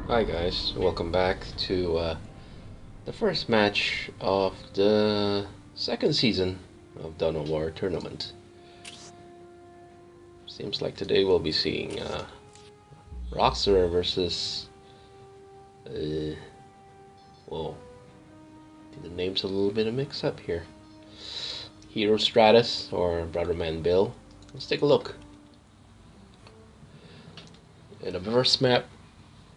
Hi guys, welcome back to the first match of the second season of Dawn of War tournament. Seems like today we'll be seeing Roxor versus whoa, the name's a little bit of mix up here. Hero Stratus or Brotherman Bill. Let's take a look. And the first map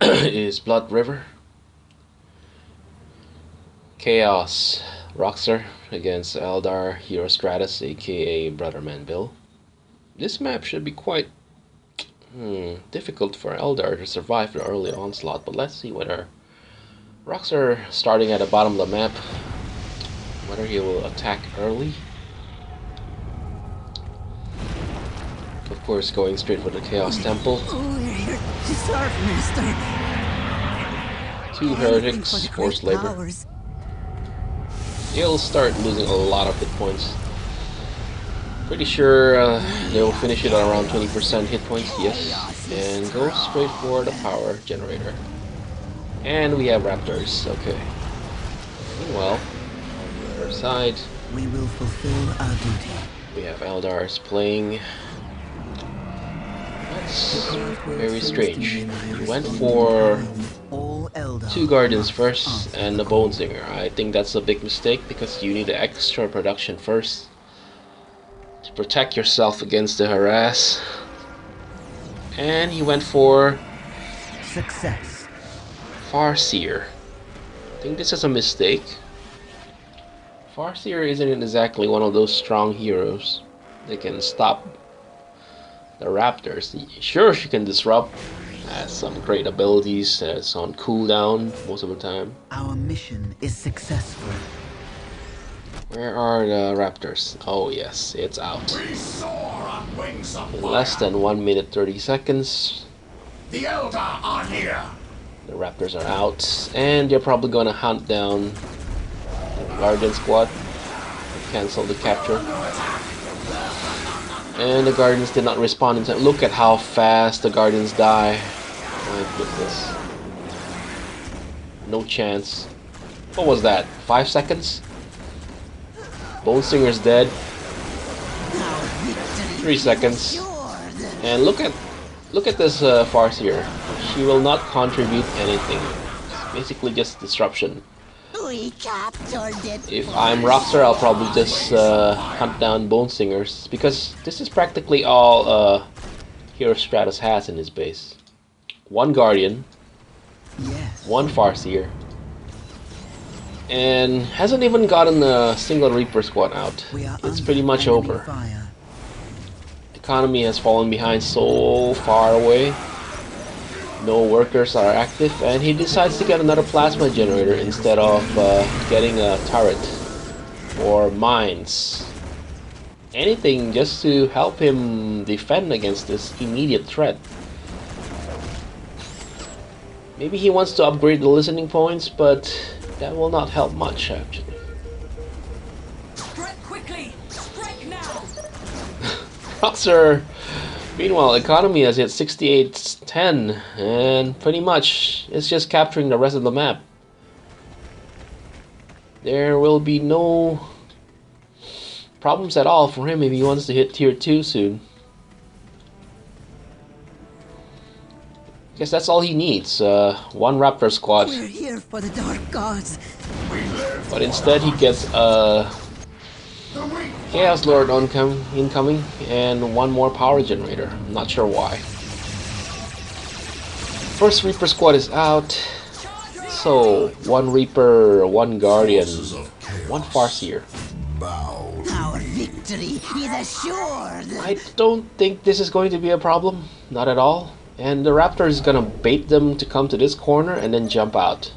is Blood River. Chaos Roxor against Eldar Hero Stratus, aka Brotherman Bill. This map should be quite difficult for Eldar to survive the early onslaught, but let's see whether Roxor, starting at the bottom of the map, whether he will attack early. Of course, going straight for the Chaos Temple. We're here to serve, Master. Two heretics, forced labor. He'll start losing a lot of hit points. Pretty sure they'll finish it at around 20% hit points, yes. And go straight for the power generator. And we have Raptors, okay. Meanwhile, on the other side, We will fulfill our duty. we have Eldars playing. That's very strange. He went for two Guardians first and the Bone Singer. I think that's a big mistake because you need extra production first to protect yourself against the harass. And he went for Success. Farseer. I think this is a mistake. Farseer isn't exactly one of those strong heroes that can stop the Raptors. Sure, she can disrupt, has some great abilities, that's on cooldown most of the time. Our mission is successful. Where are the Raptors? Oh yes, it's out. We soar on wings of In fire. less than 1 minute 30 seconds, The Eldar are here. the Raptors are out, and they're probably gonna hunt down the Guardian squad, cancel the capture. And the Guardians did not respond in time. Look at how fast the Guardians die. My goodness. No chance. What was that? 5 seconds? Bone Singer's dead. 3 seconds. And look at this Farseer. She will not contribute anything. It's basically just disruption. We captured it. If I'm Roxor, I'll probably just hunt down Bone Singers, because this is practically all Hero Stratus has in his base. One Guardian, Yes. one Farseer, and hasn't even gotten a single Reaper squad out. We are It's under pretty much enemy over. Fire. Economy has fallen behind so far away. No workers are active, and he decides to get another plasma generator instead of getting a turret or mines. Anything just to help him defend against this immediate threat. Maybe he wants to upgrade the listening points, but that will not help much actually. Strike quickly! Strike now! Roxor, meanwhile, economy has hit 6810, and pretty much it's just capturing the rest of the map. There will be no problems at all for him if he wants to hit tier 2 soon. Guess that's all he needs, one Raptor squad. We're here for the Dark Gods. We live. But instead he gets The weak Chaos Lord incoming and one more power generator. I'm not sure why. First Reaper squad is out. So, one Reaper, one Guardian, one Farseer. bow. Our victory is assured. I don't think this is going to be a problem. Not at all. And the Raptor is gonna bait them to come to this corner and then jump out.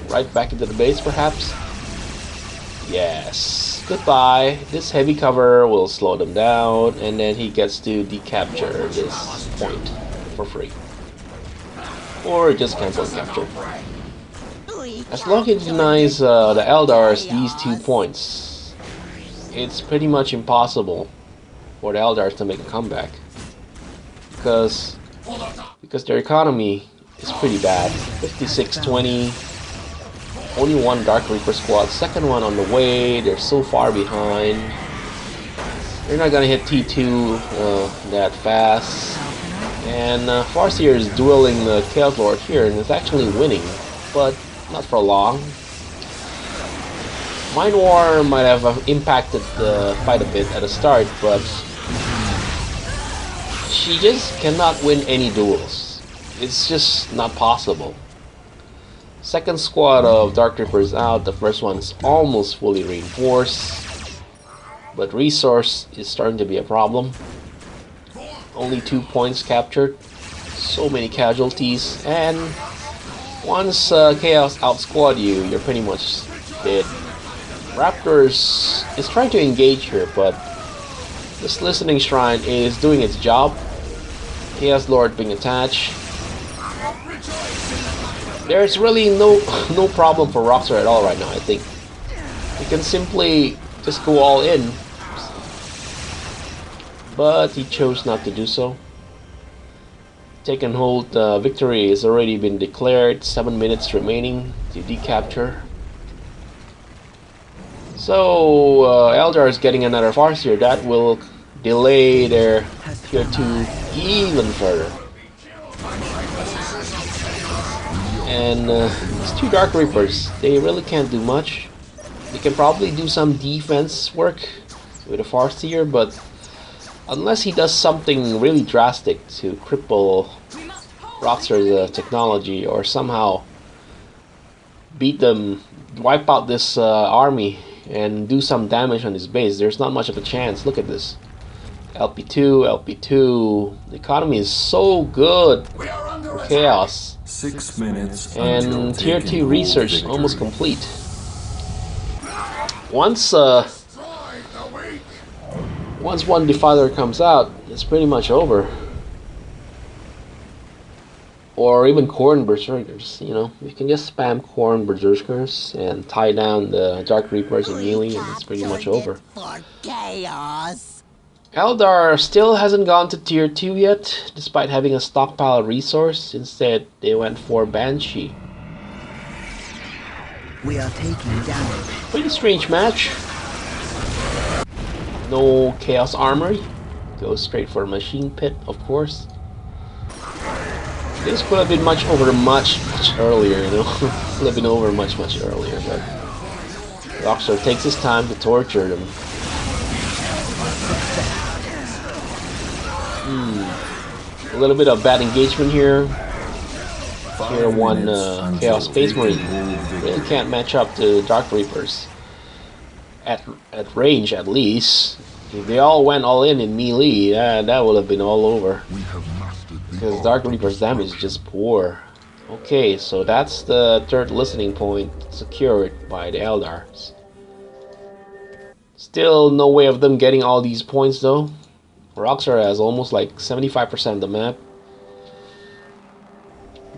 Right back into the base, perhaps? Yes. Goodbye. This heavy cover will slow them down, and then he gets to decapture this point for free. Or just cancel the capture. We As long as he denies the Eldars these 2 points, it's pretty much impossible for the Eldars to make a comeback. Because because their economy is pretty bad. 56-20. Only one Dark Reaper squad. Second one on the way. They're so far behind. They're not gonna hit T2 that fast. And Farseer is dueling the Chaos Lord here and is actually winning, but not for long. Mind War might have impacted the fight a bit at the start, but she just cannot win any duels. It's just not possible. Second squad of Dark Reapers out, the first one is almost fully reinforced, but resource is starting to be a problem. Only 2 points captured, so many casualties, and once Chaos outsquad you, you're pretty much dead. Raptors is trying to engage here, but this Listening Shrine is doing its job. Chaos Lord being attached. There's really no problem for Roxor at all right now, I think. He can simply just go all in. But he chose not to do so. Take and hold victory has already been declared. 7 minutes remaining to decapture. So Eldar is getting another Farseer. That will delay their tier 2 even further. And these two Dark Reapers, they really can't do much. They can probably do some defense work with a Farseer, but unless he does something really drastic to cripple Roxor's technology or somehow beat them, wipe out this army and do some damage on his base, there's not much of a chance. Look at this. LP2. The economy is so good for Chaos. 6 minutes. And tier 2 research is almost complete. Once one Defiler comes out, it's pretty much over. Or even Corn Berserkers, you know. You can just spam Corn Berserkers and tie down the Dark Reapers in melee and it's pretty much over. For chaos. Eldar still hasn't gone to tier 2 yet, despite having a stockpile resource. Instead, they went for Banshee. We are taking damage. Pretty strange match. No Chaos Armory. Goes straight for Machine Pit, of course. This could have been much earlier, you know. Could have been over much earlier, but Roxor takes his time to torture them. A little bit of bad engagement here. Tier 1 Chaos Space Marine really can't match up to Dark Reapers. At range, at least. If they all went all in melee, that would have been all over. Because Dark Reaper's damage is just poor. Okay, so that's the third listening point secured by the Eldars. Still no way of them getting all these points though. Roxor has almost like 75% of the map.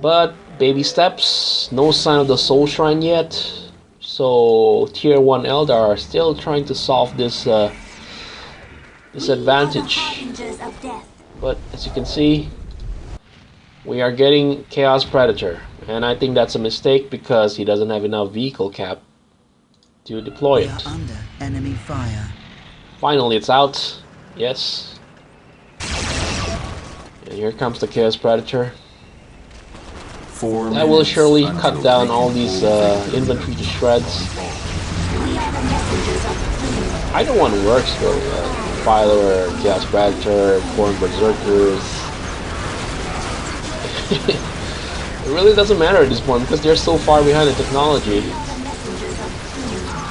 But baby steps, no sign of the Soul Shrine yet. So tier 1 Eldar are still trying to solve this disadvantage. But as you can see, we are getting Chaos Predator. And I think that's a mistake because he doesn't have enough vehicle cap to deploy We it. are under enemy fire. Finally it's out. Yes. And here comes the Chaos Predator. That will surely cut down all these infantry to shreds. Either one works though. Defiler, Chaos Predator, Corn Berserkers. It really doesn't matter at this point because they're so far behind in technology.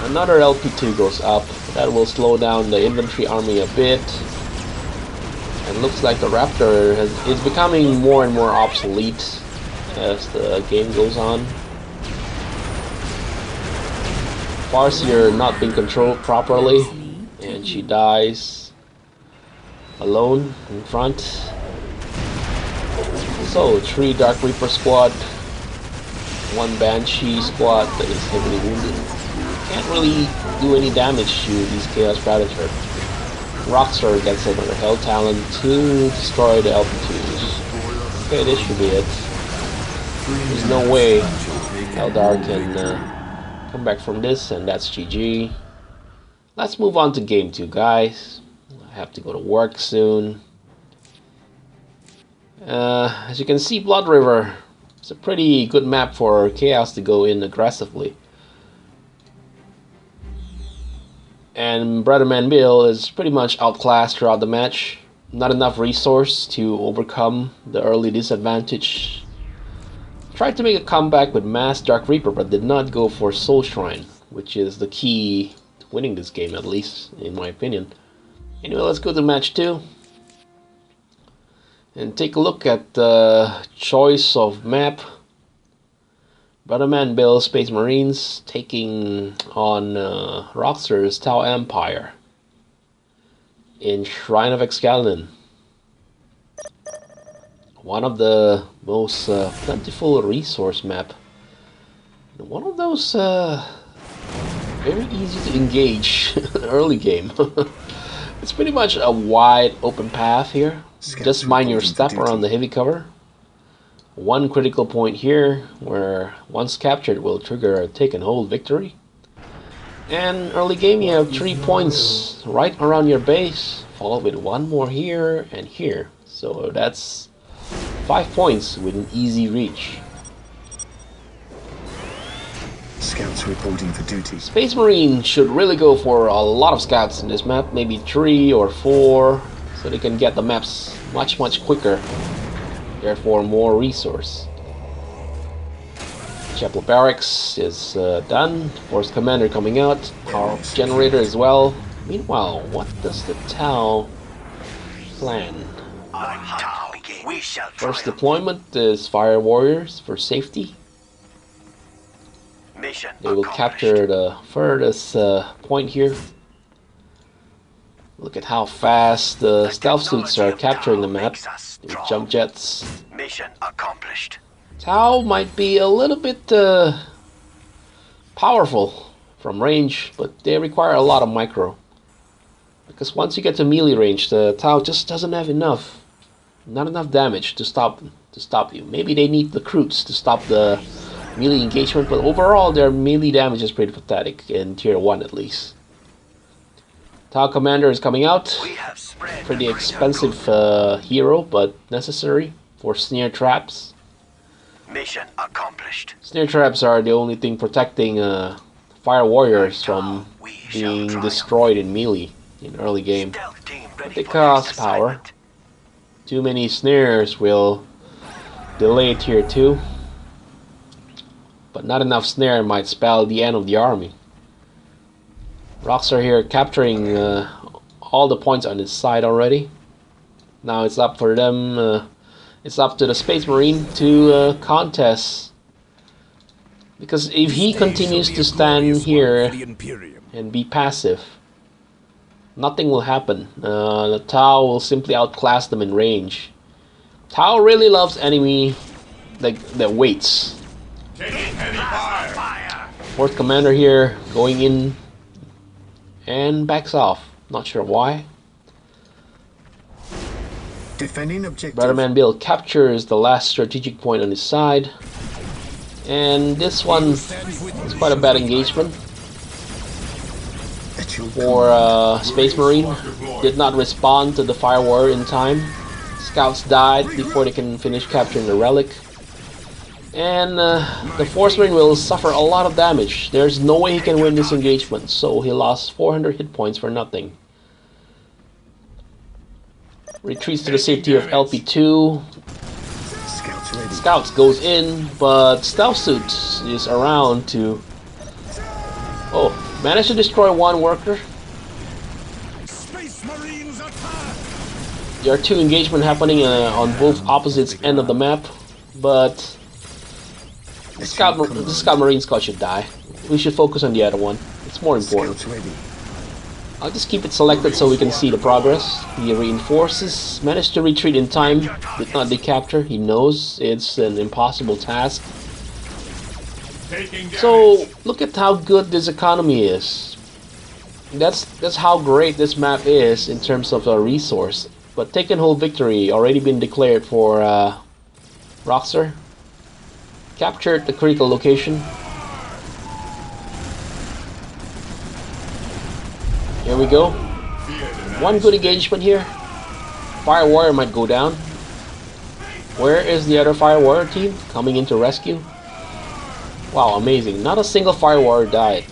Another LP2 goes up. That will slow down the infantry army a bit. And looks like the Raptor is becoming more and more obsolete as the game goes on. Farseer not being controlled properly, and she dies alone in front. So 3 Dark Reaper squad, 1 Banshee squad that is heavily wounded. Can't really do any damage to these Chaos Predator. Roxor gets another Hell Talon to destroy the LP2s. Okay, this should be it. There's no way Eldar can come back from this, and that's GG. Let's move on to game 2, guys. I have to go to work soon. As you can see, Blood River is a pretty good map for Chaos to go in aggressively. And Brotherman Bill is pretty much outclassed throughout the match. Not enough resource to overcome the early disadvantage. Tried to make a comeback with Mass Dark Reaper, but did not go for Soul Shrine, which is the key to winning this game, at least, in my opinion. Anyway, let's go to match 2. And take a look at the choice of map. Brotherman Bill Space Marines taking on Roxor's Tau Empire in Shrine of Excalibur. One of the most plentiful resource map. One of those very easy to engage early game. It's pretty much a wide open path here. Just mind your step around the heavy cover. One critical point here, where once captured will trigger a take and hold victory. And early game you have 3 points right around your base, followed with 1 more here and here. So that's 5 points with an easy reach. Scouts reporting for duty. Space Marine should really go for a lot of scouts in this map, maybe 3 or 4, so they can get the maps much quicker. Therefore, more resource. Chapel Barracks is done. Force Commander coming out. Power Generator as well. Meanwhile, what does the Tau plan? First deployment is Fire Warriors for safety. They will capture the furthest point here. Look at how fast the stealth suits are capturing the map with jump jets. Mission accomplished. Tau might be a little bit powerful from range, but they require a lot of micro. Because once you get to melee range, the Tau just doesn't have not enough damage to stop you. Maybe they need the Croots to stop the melee engagement, but overall their melee damage is pretty pathetic in tier 1 at least. Tau Commander is coming out. Pretty expensive hero, but necessary for snare traps. Mission accomplished. Snare traps are the only thing protecting Fire Warriors from being destroyed in melee in early game. But they cost power. Too many snares will delay tier 2. But not enough snare might spell the end of the army. Roxor here capturing all the points on his side already. Now it's up for them. It's up to the Space Marine to contest. Because if he continues to stand here and be passive, nothing will happen. The Tau will simply outclass them in range. Tau really loves enemy that waits. Taking heavy fire. Fourth Commander here going in and backs off. Not sure why. Defending objective. Brotherman Bill captures the last strategic point on his side. And this one is quite a bad engagement for Space Marine. Did not respond to the Fire Warrior in time. Scouts died before they can finish capturing the relic. And the Force Marine will suffer a lot of damage. There's no way he can win this engagement, so he lost 400 hit points for nothing. Retreats to the safety of LP2. Scouts goes in, but Stealth Suit is around to... Oh, managed to destroy one worker. Space Marines attack. There are 2 engagements happening on both opposites end of the map, but the Scout Marine Scout should die. We should focus on the other one. It's more important. I'll just keep it selected so we can see the progress. He reinforces, managed to retreat in time, did not decapture. He knows it's an impossible task. So look at how good this economy is. That's how great this map is in terms of a resource. But take and hold victory already been declared for Roxor captured the critical location. Here we go. One good engagement here. Fire Warrior might go down. Where is the other Fire Warrior team coming in to rescue? Wow, amazing. Not a single Fire Warrior died.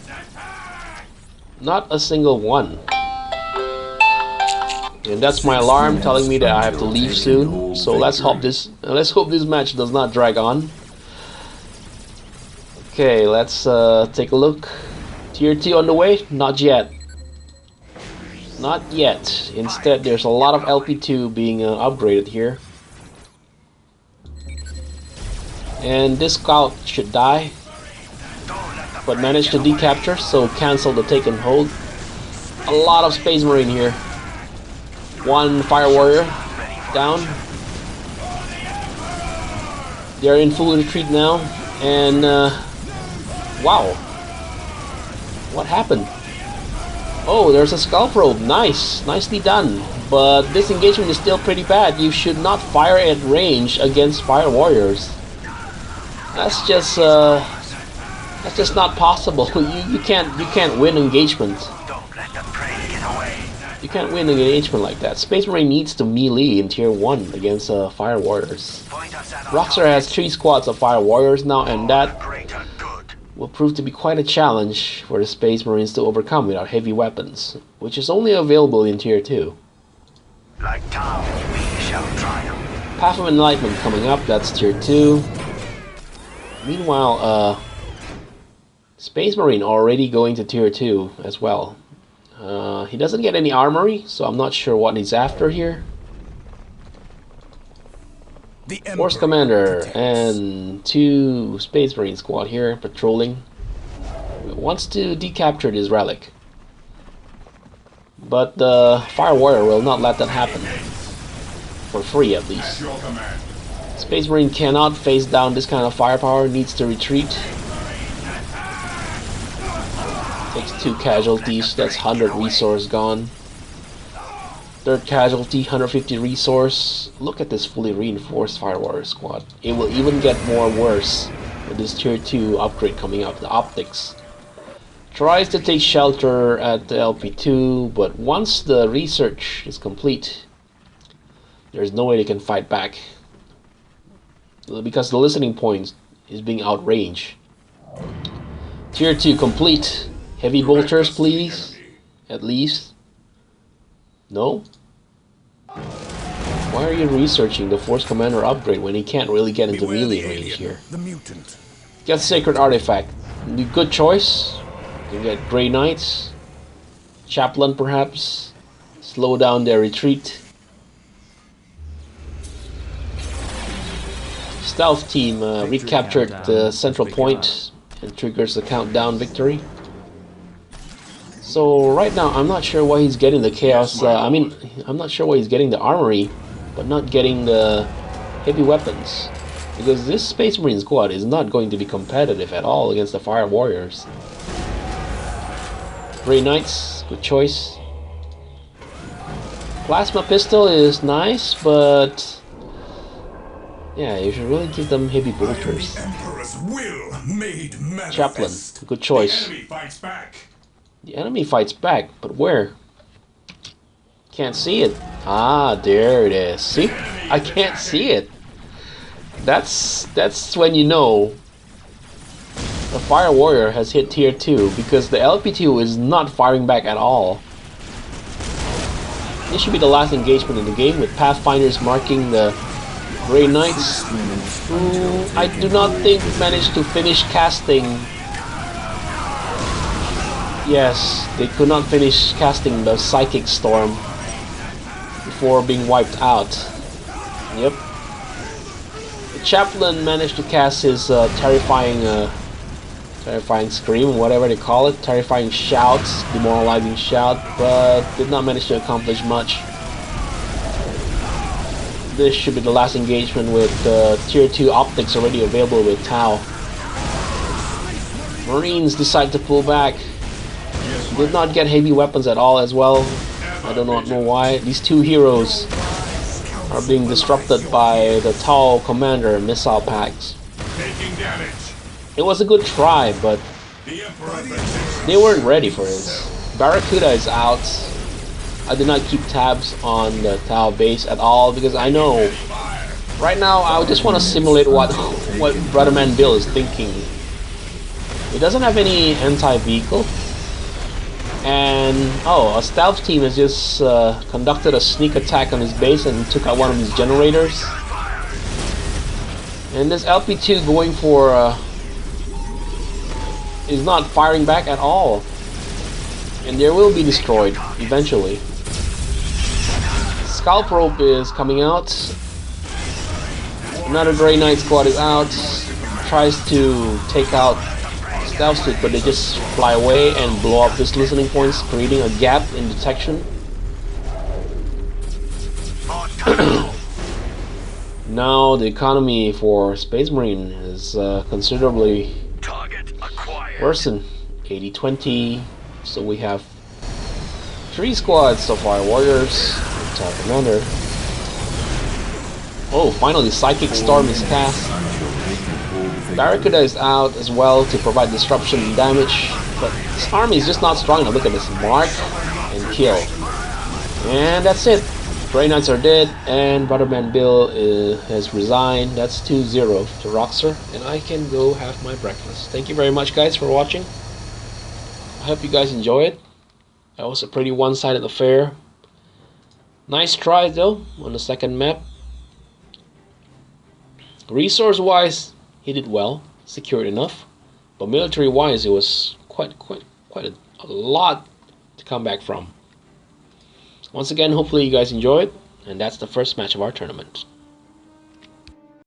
Not a single one. And that's my alarm telling me that I have to leave soon. So let's hope this match does not drag on. Okay, let's take a look. Tier 2 on the way? Not yet. Not yet. Instead, there's a lot of LP2 being upgraded here. And this scout should die, but managed to decapture, so cancel the take and hold. A lot of Space Marine here. One Fire Warrior down. They're in full retreat now, and wow, what happened? Oh, there's a Skull Probe. Nice, nicely done. But this engagement is still pretty bad. You should not fire at range against Fire Warriors. That's just not possible. You can't win engagement. You can't win an engagement like that. Space Marine needs to melee in tier 1 against Fire Warriors. Roxor has 3 squads of Fire Warriors now, and that will prove to be quite a challenge for the Space Marines to overcome without heavy weapons, which is only available in tier 2. Like Tau, we shall triumph. Path of Enlightenment coming up, that's tier 2. Meanwhile, Space Marine already going to tier 2 as well. He doesn't get any armory, so I'm not sure what he's after here. Force Commander and 2 Space Marine squad here patrolling. Wants to decapture this relic, but the Fire Warrior will not let that happen. For free, at least. Space Marine cannot face down this kind of firepower, needs to retreat. Takes 2 casualties, that's 100 resource gone. Third casualty, 150 resource. Look at this fully reinforced Fire Warrior squad. It will even get more worse with this tier 2 upgrade coming up, the optics. Tries to take shelter at the LP2, but once the research is complete, there's no way they can fight back. Because the listening point is being outranged. Tier 2 complete. Heavy bolters, please. At least. No? Why are you researching the Force Commander upgrade when he can't really get into melee range here? The mutant. Get Sacred Artifact. Good choice. You can get Grey Knights. Chaplain, perhaps. Slow down their retreat. Stealth team recaptured the central point and triggers the countdown victory. So right now I'm not sure why he's getting the chaos. I'm not sure why he's getting the armory, but not getting the heavy weapons, because this Space Marine squad is not going to be competitive at all against the Fire Warriors. Grey Knights, good choice. Plasma pistol is nice, but yeah, you should really give them heavy bolters. Emperor's will made manifest. Chaplain, good choice. The enemy fights back. The enemy fights back, but where? Can't see it. Ah, there it is. See? I can't see it. That's when you know the Fire Warrior has hit tier 2, because the LP2 is not firing back at all. This should be the last engagement in the game, with Pathfinders marking the Grey Knights, who I do not think managed to finish casting. Yes, they could not finish casting the Psychic Storm before being wiped out. Yep. The Chaplain managed to cast his terrifying scream, whatever they call it, terrifying shout, demoralizing shout, but did not manage to accomplish much. This should be the last engagement with tier 2 optics already available with Tau. Marines decide to pull back. Did not get heavy weapons at all as well. I do not know why. These 2 heroes are being disrupted by the Tau Commander missile packs. Taking damage. It was a good try, but The Emperor protects. they weren't ready for this. Barracuda is out. I did not keep tabs on the Tau base at all because I know right now I just want to simulate what Brotherman Bill is thinking. He doesn't have any anti-vehicle. And oh, a stealth team has just conducted a sneak attack on his base and took out one of his generators. And this LP2 going for is not firing back at all. And they will be destroyed eventually. Scalp Rope is coming out. Another Grey Knight squad is out. Tries to take out Stealth Suit, but they just fly away and blow up these listening points, creating a gap in detection. Now the economy for Space Marine is considerably Target acquired. worsened. 80-20. So we have 3 squads so far. Warriors, Tower Commander. Oh, finally Psychic Storm is cast. Barracuda is out as well to provide disruption and damage. But this army is just not strong enough. Look at this. Mark and kill. And that's it. Grey Knights are dead, and Brotherman Bill has resigned. That's 2-0 to Roxor, and I can go have my breakfast. Thank you very much, guys, for watching. I hope you guys enjoy it. That was a pretty one-sided affair. Nice try, though, on the second map. Resource-wise, he did well, secured enough, but military-wise, it was quite a lot to come back from. Once again, hopefully you guys enjoyed, and that's the first match of our tournament.